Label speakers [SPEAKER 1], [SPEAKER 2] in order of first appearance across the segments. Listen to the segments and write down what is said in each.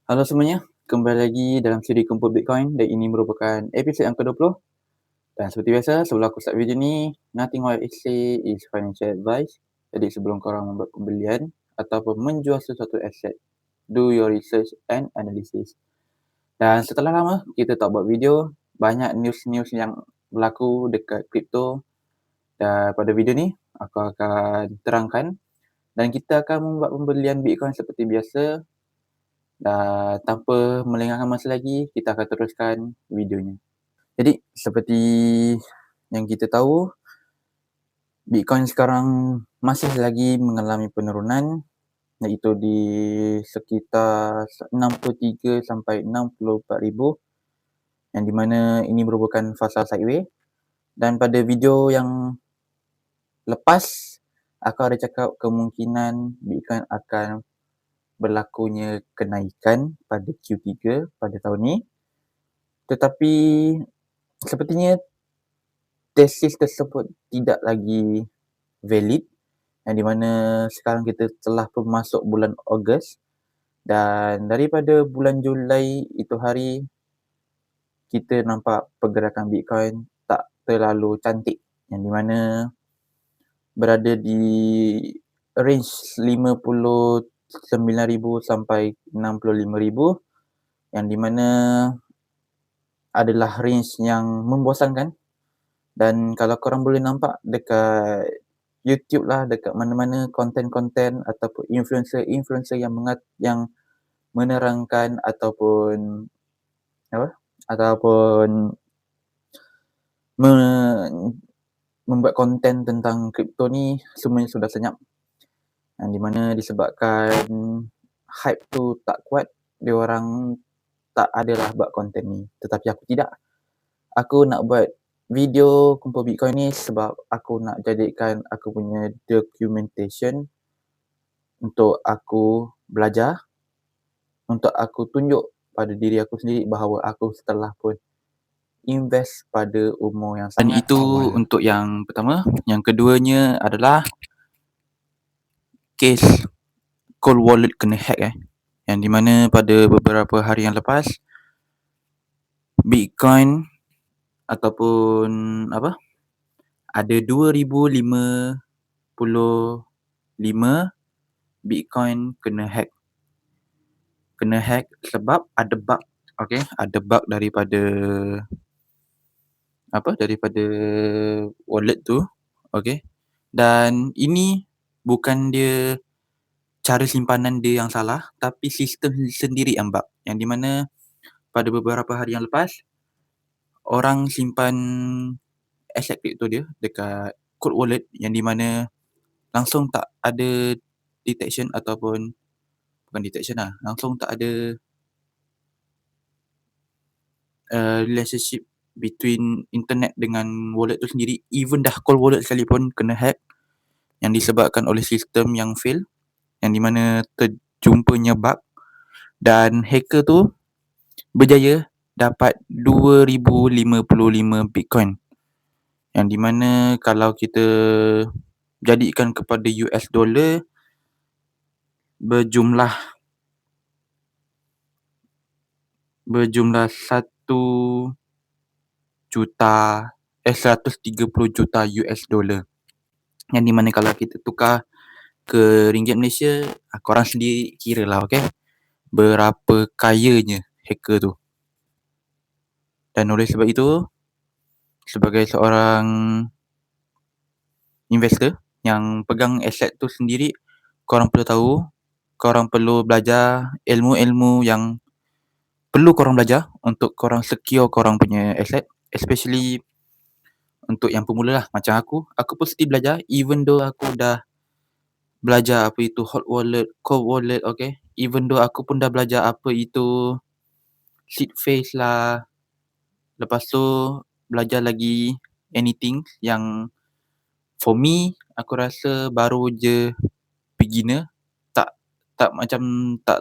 [SPEAKER 1] Halo semuanya, kembali lagi dalam siri Kumpul Bitcoin dan ini merupakan episod yang ke-20. Dan seperti biasa, sebelum aku start video ni, nothing what I say is financial advice. Jadi sebelum korang membuat pembelian ataupun menjual sesuatu aset, do your research and analysis. Dan setelah lama kita tak buat video, banyak news-news yang berlaku dekat kripto. Dan pada video ni, aku akan terangkan dan kita akan membuat pembelian Bitcoin seperti biasa. Dan tanpa melengahkan masa lagi, kita akan teruskan videonya. Jadi, seperti yang kita tahu, Bitcoin sekarang masih lagi mengalami penurunan, iaitu di sekitar 63 sampai 64 ribu, yang di mana ini merupakan fasa sideways. Dan pada video yang lepas, aku ada cakap kemungkinan Bitcoin akan berlakunya kenaikan pada Q3 pada tahun ni. Tetapi sepertinya tesis tersebut tidak lagi valid, yang di mana sekarang kita telah pun masuk bulan Ogos dan daripada bulan Julai itu hari kita nampak pergerakan Bitcoin tak terlalu cantik, yang di mana berada di range 59,000 sampai 65,000, yang di mana adalah range yang membosankan. Dan kalau korang boleh nampak dekat YouTube lah, dekat mana-mana konten-konten ataupun influencer yang menerangkan ataupun membuat konten tentang kripto ni, semuanya sudah senyap. Yang di mana disebabkan hype tu tak kuat, diorang tak adalah buat konten ni. Tetapi aku tidak. Aku nak buat video Kumpul Bitcoin ni sebab aku nak jadikan aku punya documentation untuk aku belajar, untuk aku tunjuk pada diri aku sendiri bahawa aku telah pun invest pada umur yang sangat awal. Dan itu untuk yang pertama. Yang keduanya adalah kes cold wallet kena hack yang di mana pada beberapa hari yang lepas Bitcoin ataupun ada 2,055 Bitcoin kena hack sebab ada bug. Ada bug daripada wallet tu. Dan ini bukan dia cara simpanan dia yang salah, tapi sistem sendiri yang bug, yang di mana pada beberapa hari yang lepas orang simpan aset kripto dia dekat cold wallet, yang di mana langsung tak ada detection ataupun bukan detection lah, langsung tak ada relationship between internet dengan wallet tu sendiri. Even dah cold wallet sekalipun kena hack, yang disebabkan oleh sistem yang fail, yang di mana terjumpanya bug. Dan hacker tu berjaya dapat 2,055 Bitcoin, yang di mana kalau kita jadikan kepada US dollar berjumlah 130 juta US dollar, yang di mana kalau kita tukar ke ringgit Malaysia, korang sendiri kira lah berapa kayanya hacker tu. Dan oleh sebab itu, sebagai seorang investor yang pegang aset tu sendiri, korang perlu tahu, korang perlu belajar ilmu-ilmu yang perlu korang belajar untuk korang secure korang punya aset, especially untuk yang pemula lah macam aku pun mesti belajar. Even though aku dah belajar apa itu hot wallet, cold wallet, even though aku pun dah belajar apa itu seed phase lah, lepas tu belajar lagi anything yang for me, aku rasa baru je beginner, tak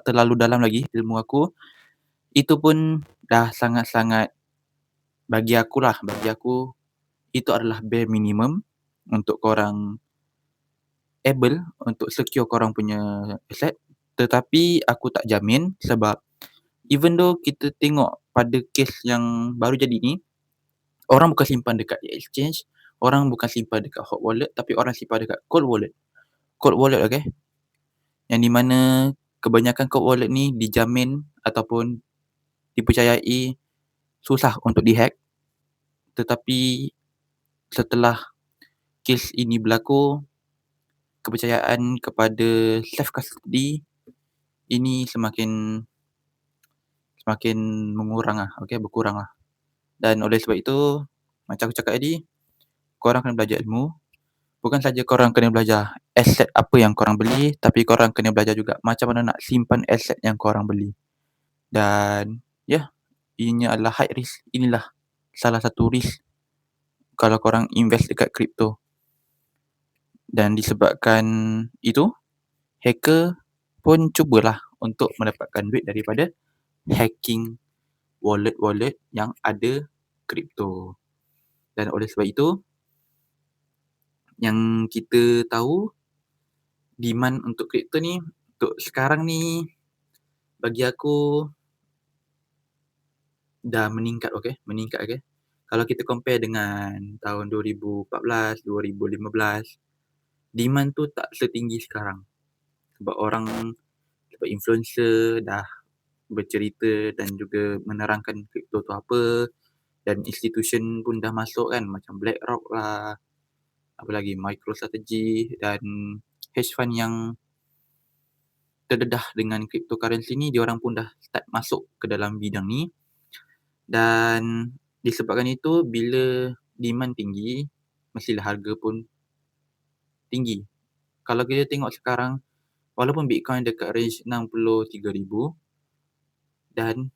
[SPEAKER 1] terlalu dalam lagi ilmu aku. Itu pun dah sangat-sangat, bagi aku itu adalah bare minimum untuk korang able untuk secure korang punya aset. Tetapi aku tak jamin, sebab even though kita tengok pada kes yang baru jadi ni, orang bukan simpan dekat exchange, orang bukan simpan dekat hot wallet, tapi orang simpan dekat cold wallet. Cold wallet, okay? Yang di mana kebanyakan cold wallet ni dijamin ataupun dipercayai susah untuk dihack. Tetapi setelah kes ini berlaku, kepercayaan kepada self custody ini semakin berkurang lah. Dan oleh sebab itu, macam aku cakap tadi, korang kena belajar ilmu. Bukan saja korang kena belajar aset apa yang korang beli, tapi korang kena belajar juga macam mana nak simpan aset yang korang beli. Dan ini adalah high risk. Inilah salah satu risk kalau korang invest dekat kripto. Dan disebabkan itu, hacker pun cubalah untuk mendapatkan duit daripada hacking wallet-wallet yang ada kripto. Dan oleh sebab itu, yang kita tahu, demand untuk kripto ni untuk sekarang ni bagi aku dah meningkat, okay? Kalau kita compare dengan tahun 2014, 2015, demand tu tak setinggi sekarang. Sebab influencer dah bercerita dan juga menerangkan kripto tu apa, dan institution pun dah masuk kan, macam BlackRock lah, apa lagi, MicroStrategy dan hedge fund yang terdedah dengan cryptocurrency ni, diorang pun dah start masuk ke dalam bidang ni. Dan disebabkan itu, bila demand tinggi, mestilah harga pun tinggi. Kalau kita tengok sekarang, walaupun Bitcoin dekat range 63,000, dan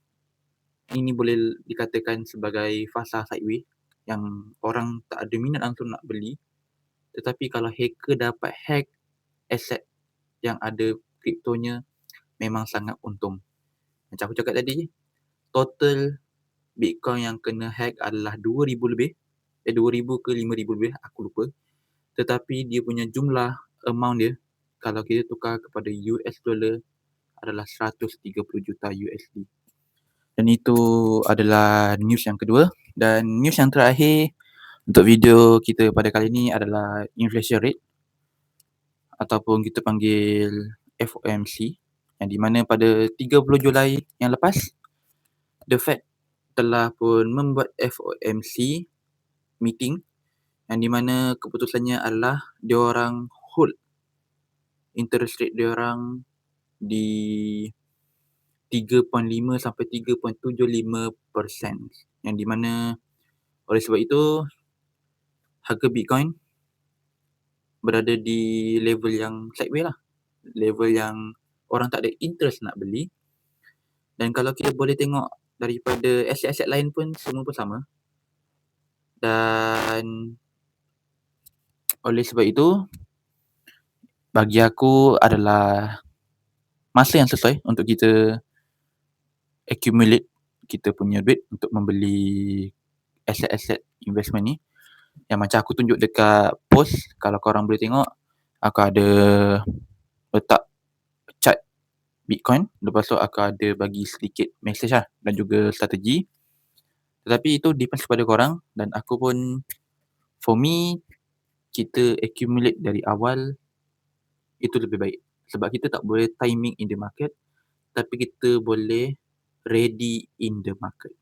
[SPEAKER 1] ini boleh dikatakan sebagai fasa sideways, yang orang tak ada minat langsung nak beli. Tetapi kalau hacker dapat hack aset yang ada kriptonya, memang sangat untung. Macam aku cakap tadi, total Bitcoin yang kena hack adalah 2,000 lebih. 2,000 ke 5,000 lebih, aku lupa. Tetapi dia punya jumlah amount dia, kalau kita tukar kepada US dollar, adalah 130 juta USD. Dan itu adalah news yang kedua. Dan news yang terakhir untuk video kita pada kali ini adalah inflation rate, ataupun kita panggil FOMC, yang di mana pada 30 Julai yang lepas, The Fed telah pun membuat FOMC meeting, yang di mana keputusannya adalah diorang hold interest rate diorang di 3.5 sampai 3.75%, yang di mana oleh sebab itu harga Bitcoin berada di level yang sideways lah, level yang orang tak ada interest nak beli. Dan kalau kita boleh tengok daripada aset-aset lain pun, semua pun sama. Dan oleh sebab itu, bagi aku adalah masa yang sesuai untuk kita accumulate kita punya duit untuk membeli aset-aset investment ni. Yang macam aku tunjuk dekat post, kalau korang boleh tengok, aku ada letak chart Bitcoin, lepas tu aku ada bagi sedikit message lah dan juga strategi. Tetapi itu depends kepada korang, dan aku pun, for me, kita accumulate dari awal itu lebih baik. Sebab kita tak boleh timing in the market, tapi kita boleh ready in the market.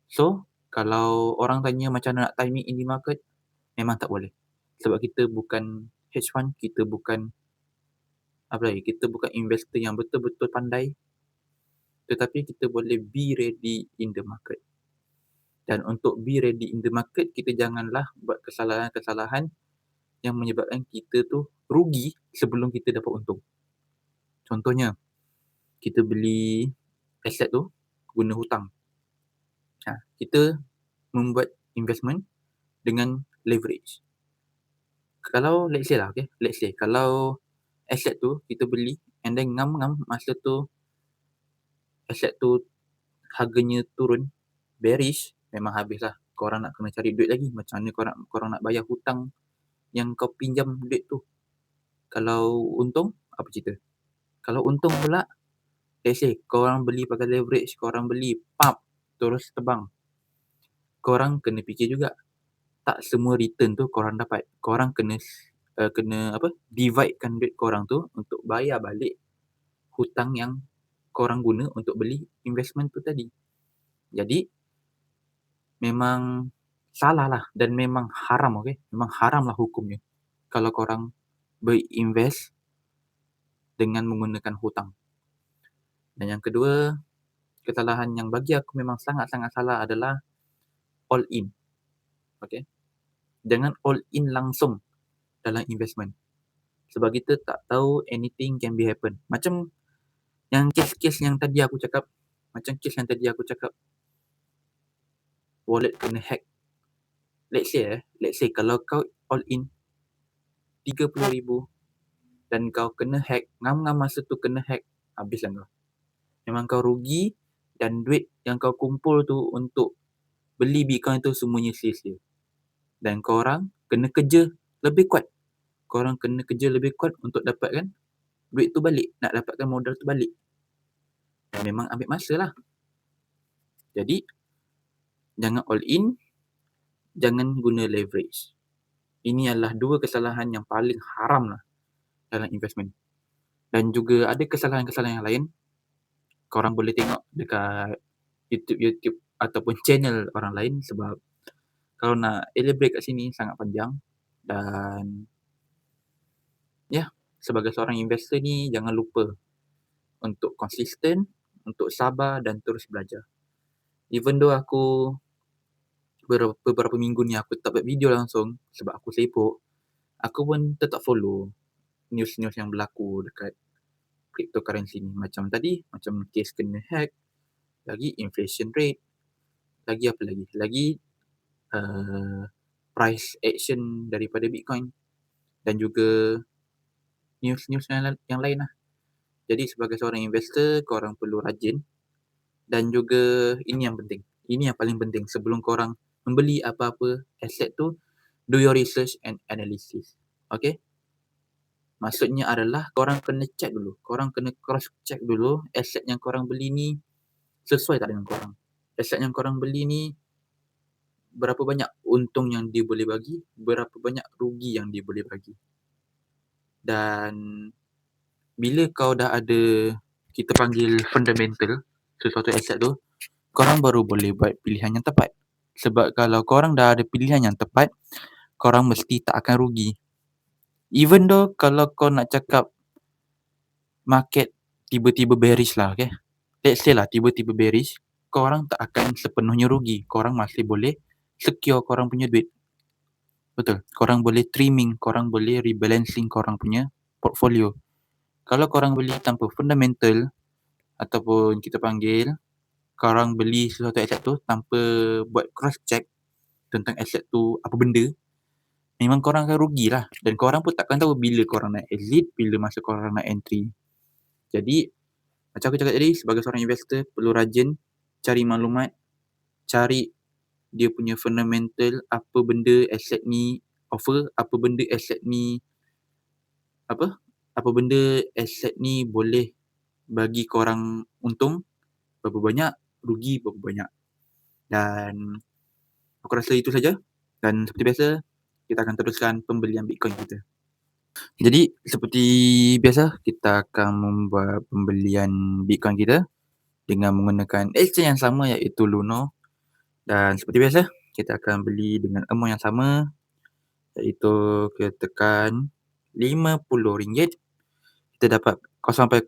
[SPEAKER 1] So, kalau orang tanya macam mana nak timing in the market, memang tak boleh. Sebab kita bukan hedge fund, kita bukan investor yang betul-betul pandai, tetapi kita boleh be ready in the market. Dan untuk be ready in the market, kita janganlah buat kesalahan-kesalahan yang menyebabkan kita tu rugi sebelum kita dapat untung. Contohnya, kita beli aset tu guna hutang. Kita membuat investment dengan leverage. Kalau let's say kalau aset tu kita beli and then ngam-ngam masa tu aset tu harganya turun, bearish, memang habislah. Korang nak kena cari duit lagi. Macam mana korang nak bayar hutang yang kau pinjam duit tu? Kalau untung, apa cerita? Kalau untung pula, let's say korang beli pakai leverage, korang beli terus terbang. Korang kena fikir juga, tak semua return tu korang dapat. Korang kena dividekan duit korang tu untuk bayar balik hutang yang korang guna untuk beli investment tu tadi. Jadi memang salah lah dan memang haram, okey? Memang haram lah hukumnya kalau korang berinvest dengan menggunakan hutang. Dan yang kedua, kesalahan yang bagi aku memang sangat-sangat salah adalah all in. Okey? Jangan all in langsung dalam investment. Sebab kita tak tahu anything can be happen. Macam yang kes yang tadi aku cakap, wallet kena hack. Let's say kalau kau all in 30,000 dan kau kena hack, ngam-ngam masa tu kena hack, habislah kau. Memang kau rugi dan duit yang kau kumpul tu untuk beli Bitcoin tu semuanya sia-sia. Dan korang kena kerja lebih kuat. Korang kena kerja lebih kuat untuk dapatkan duit tu balik, nak dapatkan modal tu balik. Dan memang ambil masa lah. Jadi, jangan all in, jangan guna leverage. Ini adalah dua kesalahan yang paling haram lah dalam investment. Dan juga ada kesalahan-kesalahan yang lain, korang boleh tengok dekat YouTube ataupun channel orang lain sebab kalau nak elaborate kat sini sangat panjang. Dan sebagai seorang investor ni jangan lupa untuk konsisten, untuk sabar dan terus belajar. Even though aku beberapa minggu ni aku tak buat video langsung sebab aku sibuk, aku pun tetap follow news-news yang berlaku dekat cryptocurrency ni. Macam tadi, macam kes kena hack, lagi inflation rate, lagi apa lagi? Lagi price action daripada Bitcoin dan juga news-news yang lain lah. Jadi sebagai seorang investor, korang perlu rajin dan juga ini yang penting. Ini yang paling penting sebelum korang membeli apa-apa aset tu, do your research and analysis. Okay? Maksudnya adalah korang kena check dulu. Korang kena cross check dulu aset yang korang beli ni sesuai tak dengan korang. Aset yang korang beli ni berapa banyak untung yang dia boleh bagi, berapa banyak rugi yang dia boleh bagi. Dan bila kau dah ada, kita panggil fundamental, sesuatu aset tu, korang baru boleh buat pilihan yang tepat. Sebab kalau korang dah ada pilihan yang tepat, korang mesti tak akan rugi. Even though kalau kau nak cakap market tiba-tiba bearish lah, okay? Let's say lah tiba-tiba bearish, korang tak akan sepenuhnya rugi. Korang masih boleh secure korang punya duit. Betul. Korang boleh trimming, korang boleh rebalancing korang punya portfolio. Kalau korang beli tanpa fundamental ataupun kita panggil korang beli sesuatu aset tu tanpa buat cross check tentang aset tu apa benda, memang korang akan rugi lah. Dan korang pun takkan tahu bila korang nak exit, bila masa korang nak entry. Jadi macam aku cakap tadi, sebagai seorang investor perlu rajin cari maklumat, cari dia punya fundamental, apa benda aset ni offer, apa benda aset ni boleh bagi korang untung berapa banyak, rugi berapa banyak. Dan aku rasa itu saja. Dan seperti biasa, kita akan teruskan pembelian Bitcoin kita. Jadi seperti biasa, kita akan membuat pembelian Bitcoin kita dengan menggunakan exchange yang sama iaitu Luno. Dan seperti biasa, kita akan beli dengan amount yang sama iaitu kita tekan RM50. Kita dapat 0.0019.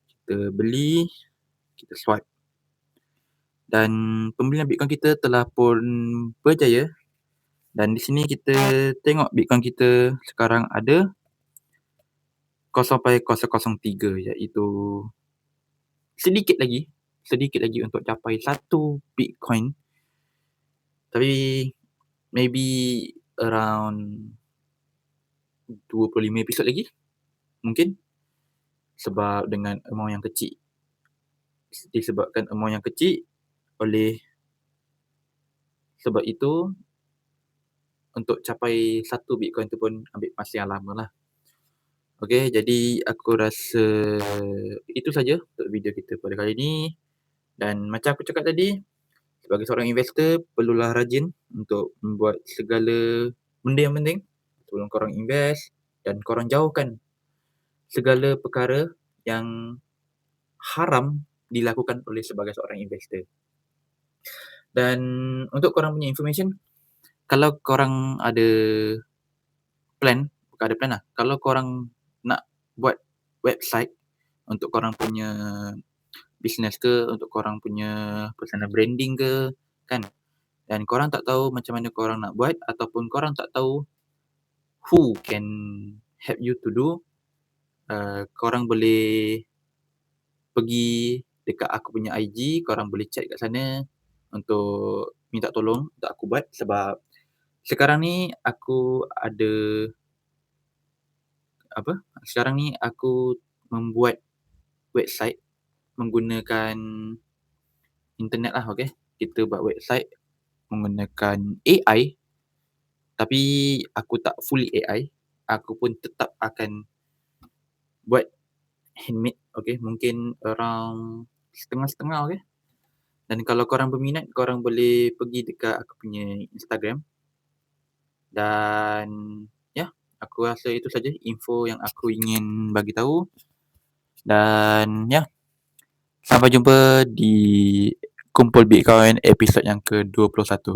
[SPEAKER 1] Kita beli, kita swipe. Dan pembelian Bitcoin kita telah pun berjaya. Dan di sini kita tengok Bitcoin kita sekarang ada 0.003 iaitu sedikit lagi untuk capai 1 Bitcoin. Tapi maybe around 25 episod lagi mungkin, sebab dengan amount yang kecil. Disebabkan amount yang kecil, oleh sebab itu untuk capai 1 Bitcoin tu pun ambil masa yang lama lah. Okey, jadi aku rasa itu saja untuk video kita pada kali ini dan macam aku cakap tadi, sebagai seorang investor perlulah rajin untuk membuat segala benda yang penting sebelum korang invest dan korang jauhkan segala perkara yang haram dilakukan oleh sebagai seorang investor. Dan untuk korang punya information, kalau korang ada plan, bukan ada plan lah, kalau korang nak buat website untuk korang punya business ke, untuk korang punya personal branding ke, kan, dan korang tak tahu macam mana korang nak buat ataupun korang tak tahu who can help you to do, korang boleh pergi dekat aku punya IG, korang boleh chat kat sana untuk minta tolong untuk aku buat sebab sekarang ni aku ada sekarang ni aku membuat website menggunakan internet lah, okey. Kita buat website menggunakan AI, tapi aku tak fully AI, aku pun tetap akan buat handmade, okey. Mungkin around setengah-setengah, okey. Dan kalau korang berminat, korang boleh pergi dekat aku punya Instagram dan ya, aku rasa itu saja info yang aku ingin bagi tahu dan ya, sampai jumpa di Kumpul Bitcoin episod yang ke-21.